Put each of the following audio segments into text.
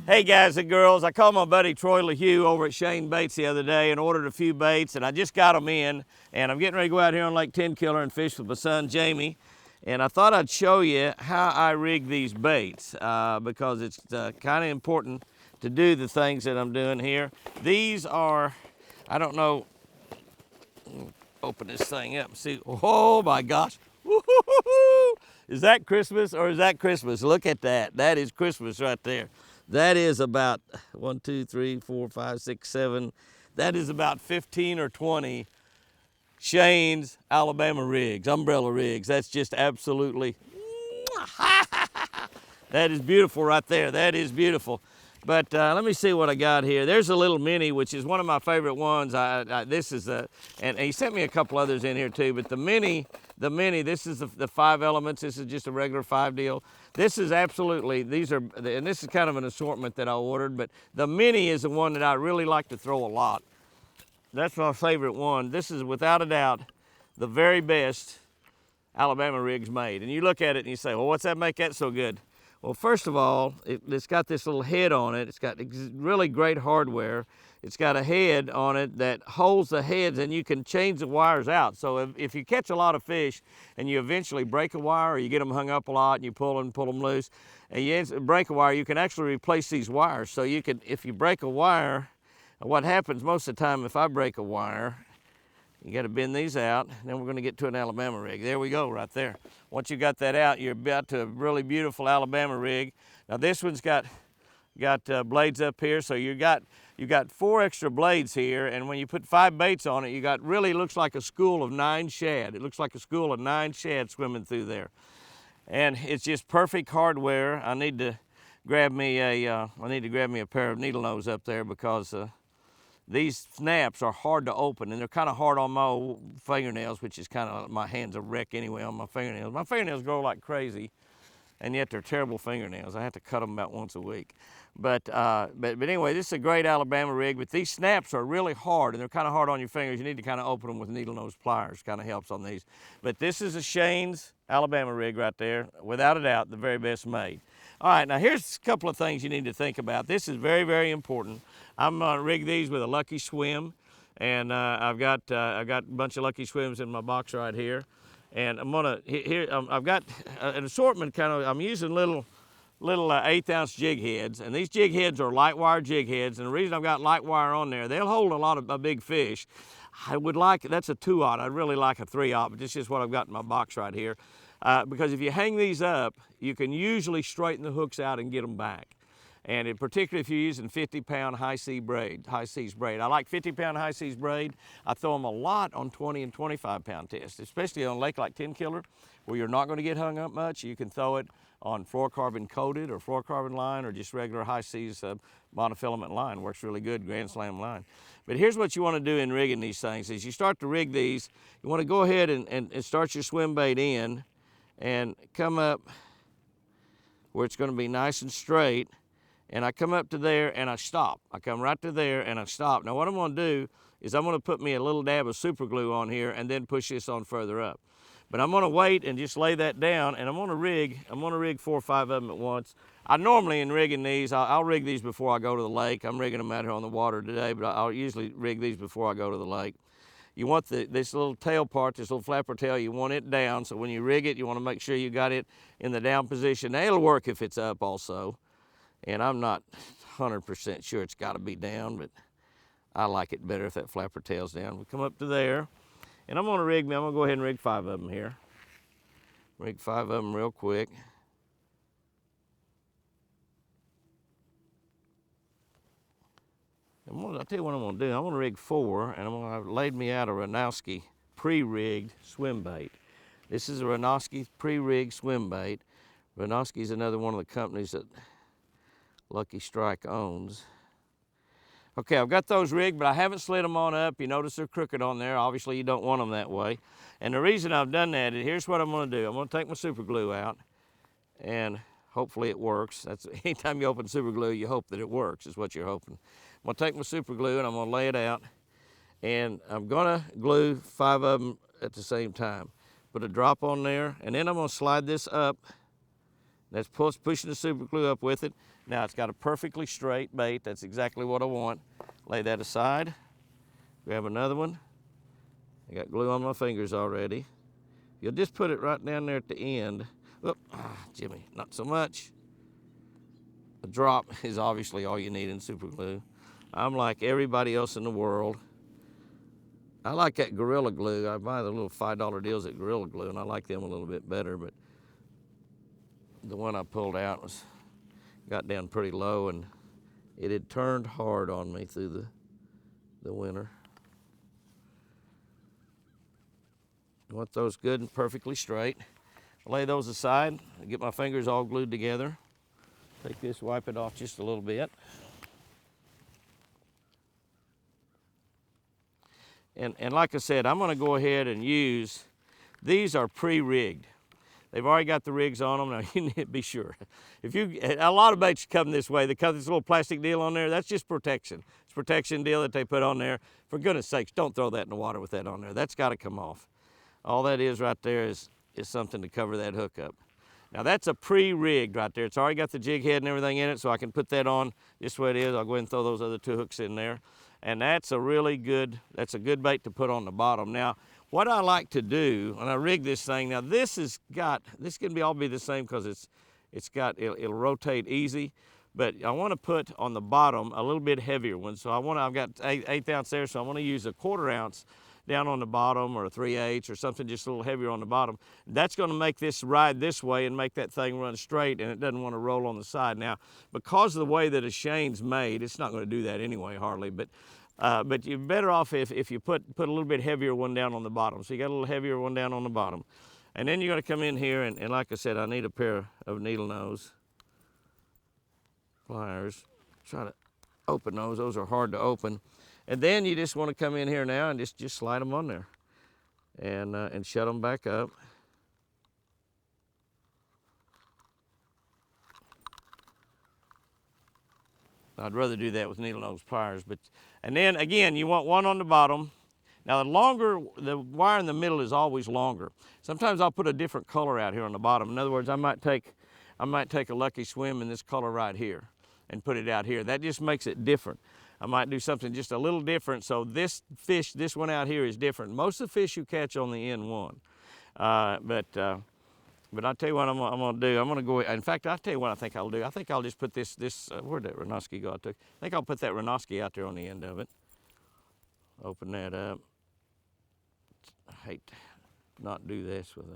Hey guys and girls, I called my buddy Troy LaHue over at Shane Baits the other day and ordered a few baits, and I just got them in, and I'm getting ready to go out here on Lake Tenkiller and fish with my son Jamie. And I thought I'd show you how I rig these baits because it's kind of important to do the things that I'm doing here. These are, I don't know, open this thing up and see. Oh my gosh. Woo-hoo-hoo-hoo. Is that Christmas or is that Christmas? Look at that. That is Christmas right there. That is about 1, 2, 3, 4, 5, 6, 7. That is about 15 or 20 Shane's Alabama rigs, umbrella rigs. That's just absolutely, that is beautiful right there. That is beautiful. But let me see what I got here. There's a little mini, which is one of my favorite ones. This is and he sent me a couple others in here too. But the mini, this is the 5 elements. This is just a regular 5 deal. This is absolutely, and this is kind of an assortment that I ordered. But the mini is the one that I really like to throw a lot. That's my favorite one. This is without a doubt the very best Alabama rigs made. And you look at it and you say, well, what's that make that so good? Well, first of all, it's got this little head on it. It's got really great hardware. It's got a head on it that holds the heads, and you can change the wires out. So if you catch a lot of fish and you eventually break a wire, or you get them hung up a lot and you pull them loose, and you break a wire, you can actually replace these wires. So you can, if you break a wire, what happens most of the time if I break a wire, you got to bend these out, and then we're going to get to an Alabama rig. There we go, right there. Once you got that out, you're about to a really beautiful Alabama rig. Now this one's got blades up here, so you got 4 extra blades here, and when you put 5 baits on it, you got really looks like a school of 9 shad. It looks like a school of 9 shad swimming through there, and it's just perfect hardware. I need to grab me a pair of needle nose up there because these snaps are hard to open, and they're kind of hard on my old fingernails, which is kind of, my hand's a wreck anyway on my fingernails. My fingernails grow like crazy, and yet they're terrible fingernails. I have to cut them about once a week. But anyway, this is a great Alabama rig, but these snaps are really hard, and they're kind of hard on your fingers. You need to kind of open them with needle nose pliers, kind of helps on these. But this is a Shane's Alabama rig right there, without a doubt, the very best made. All right, now here's a couple of things you need to think about. This is very, very important. I'm gonna rig these with a Lucky Swim, and I've got a bunch of Lucky Swims in my box right here. And I'm gonna, I've got an assortment I'm using little 1/8 ounce jig heads, and these jig heads are light wire jig heads, and the reason I've got light wire on there, they'll hold a lot of big fish. I would like, that's a 2/0, I'd really like a 3/0, but this is what I've got in my box right here. Because if you hang these up, you can usually straighten the hooks out and get them back. And particularly if you're using 50-pound high seas braid. I like 50-pound high seas braid. I throw them a lot on 20 and 25-pound tests, especially on a lake like Tenkiller, where you're not going to get hung up much. You can throw it on fluorocarbon coated or fluorocarbon line or just regular high seas monofilament line. Works really good, Grand Slam line. But here's what you want to do in rigging these things. Is you start to rig these, you want to go ahead and start your swim bait in and come up where it's going to be nice and straight. And I come up to there and I stop. I come right to there and I stop. Now what I'm gonna do is I'm gonna put me a little dab of super glue on here and then push this on further up. But I'm gonna wait and just lay that down, and I'm gonna rig 4 or 5 of them at once. I normally, in rigging these, I'll rig these before I go to the lake. I'm rigging them out here on the water today, but I'll usually rig these before I go to the lake. You want this little tail part, this little flapper tail, you want it down, so when you rig it, you wanna make sure you got it in the down position. Now it'll work if it's up also. And I'm not 100% sure it's got to be down, but I like it better if that flapper tail's down. We come up to there, and I'm going to go ahead and rig 5 of them here. Rig 5 of them real quick. I'll tell you what I'm going to do. I'm going to rig 4, and I've laid me out a Ranowski pre-rigged swim bait. This is a Ranowski pre-rigged swim bait. Ranowski is another one of the companies that Lucky Strike owns. Okay, I've got those rigged, but I haven't slid them on up. You notice they're crooked on there. Obviously, you don't want them that way. And the reason I've done that is, here's what I'm gonna do. I'm gonna take my super glue out, and hopefully it works. That's anytime you open super glue, you hope that it works, is what you're hoping. I'm gonna take my super glue and I'm gonna lay it out, and I'm gonna glue 5 of them at the same time. Put a drop on there, and then I'm gonna slide this up. That's pushing the super glue up with it. Now it's got a perfectly straight bait. That's exactly what I want. Lay that aside. Grab another one. I got glue on my fingers already. You'll just put it right down there at the end. Oh, Jimmy, not so much. A drop is obviously all you need in super glue. I'm like everybody else in the world. I like that Gorilla Glue. I buy the little $5 deals at Gorilla Glue, and I like them a little bit better, but the one I pulled out got down pretty low, and it had turned hard on me through the winter. I want those good and perfectly straight. Lay those aside, get my fingers all glued together. Take this, wipe it off just a little bit. And like I said, I'm gonna go ahead and use, these are pre-rigged. They've already got the rigs on them. Now you need to be sure. A lot of baits come this way. They cut this little plastic deal on there. That's just protection. It's a protection deal that they put on there. For goodness sakes, don't throw that in the water with that on there. That's gotta come off. All that is right there is something to cover that hook up. Now that's a pre-rigged right there. It's already got the jig head and everything in it, so I can put that on just the way it is. I'll go ahead and throw those other 2 hooks in there. And that's a really good, that's a good bait to put on the bottom. Now, what I like to do, when I rig this thing, now this can all be the same because it'll rotate easy, but I want to put on the bottom a little bit heavier one. So I've got 1/8 ounce there, so I want to use a 1/4 ounce down on the bottom, or a 3/8 or something just a little heavier on the bottom. That's going to make this ride this way and make that thing run straight, and it doesn't want to roll on the side. Now, because of the way that a Shane's made, it's not going to do that anyway, hardly, but you're better off if you put a little bit heavier one down on the bottom. So you got a little heavier one down on the bottom. And then you're going to come in here, and like I said, I need a pair of needle nose pliers. Try to open those. Those are hard to open. And then you just want to come in here now and just slide them on there and shut them back up. I'd rather do that with needle nose pliers, and then again, you want one on the bottom. Now the wire in the middle is always longer. Sometimes I'll put a different color out here on the bottom. In other words, I might take a Lucky Swim in this color right here and put it out here. That just makes it different. I might do something just a little different. So this one out here is different. Most of the fish you catch on the N1. But I'll tell you what I'm gonna do. I'm gonna go, in fact, I'll tell you what I think I'll do. I think I'll just put this where'd that Renoski go? I think I'll put that Renoski out there on the end of it. Open that up. I hate to not do this with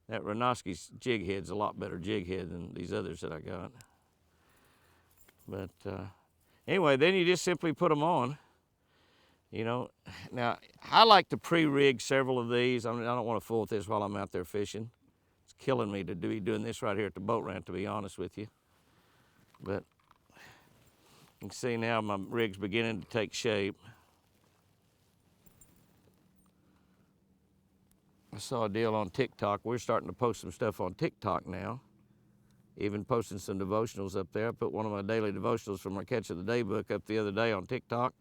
that Renoski's jig head's a lot better jig head than these others that I got. But anyway, then you just simply put them on. You know, now I like to pre-rig several of these. I don't want to fool with this while I'm out there fishing. It's killing me to be doing this right here at the boat ramp, to be honest with you. But you can see now my rig's beginning to take shape. I saw a deal on TikTok. We're starting to post some stuff on TikTok now. Even posting some devotionals up there. I put one of my daily devotionals from my Catch of the Day book up the other day on TikTok.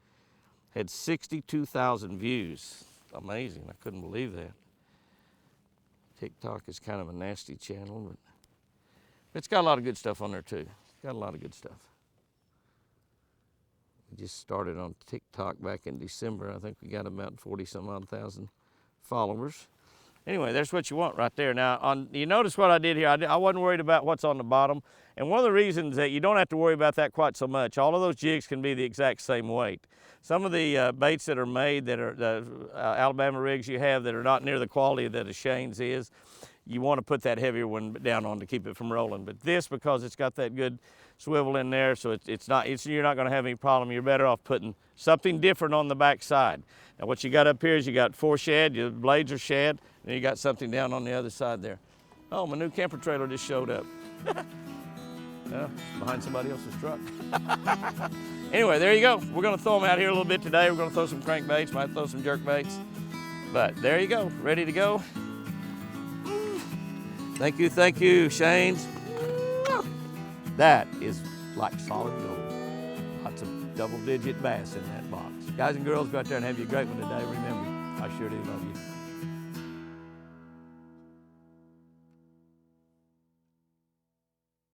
Had 62,000 views. Amazing, I couldn't believe that. TikTok is kind of a nasty channel, but it's got a lot of good stuff on there too. It's got a lot of good stuff. We just started on TikTok back in December. I think we got about 40-some odd thousand followers. Anyway, that's what you want right there. Now, you notice what I did here. I wasn't worried about what's on the bottom. And one of the reasons that you don't have to worry about that quite so much, all of those jigs can be the exact same weight. Some of the baits that are made, that are the Alabama rigs you have that are not near the quality that a Shane's is, you want to put that heavier one down on to keep it from rolling. But this, because it's got that good swivel in there, so you're not going to have any problem. You're better off putting something different on the back side. Now what you got up here is you got 4 shad, your blades are shad, and you got something down on the other side there. Oh, my new camper trailer just showed up. Well, behind somebody else's truck. Anyway, there you go. We're going to throw them out here a little bit today. We're going to throw some crankbaits, might throw some jerk baits. But there you go, ready to go. Thank you, Shane's. That is like solid gold. Lots of double-digit bass in that box. Guys and girls, go out there and have you a great one today. Remember, I sure do love you.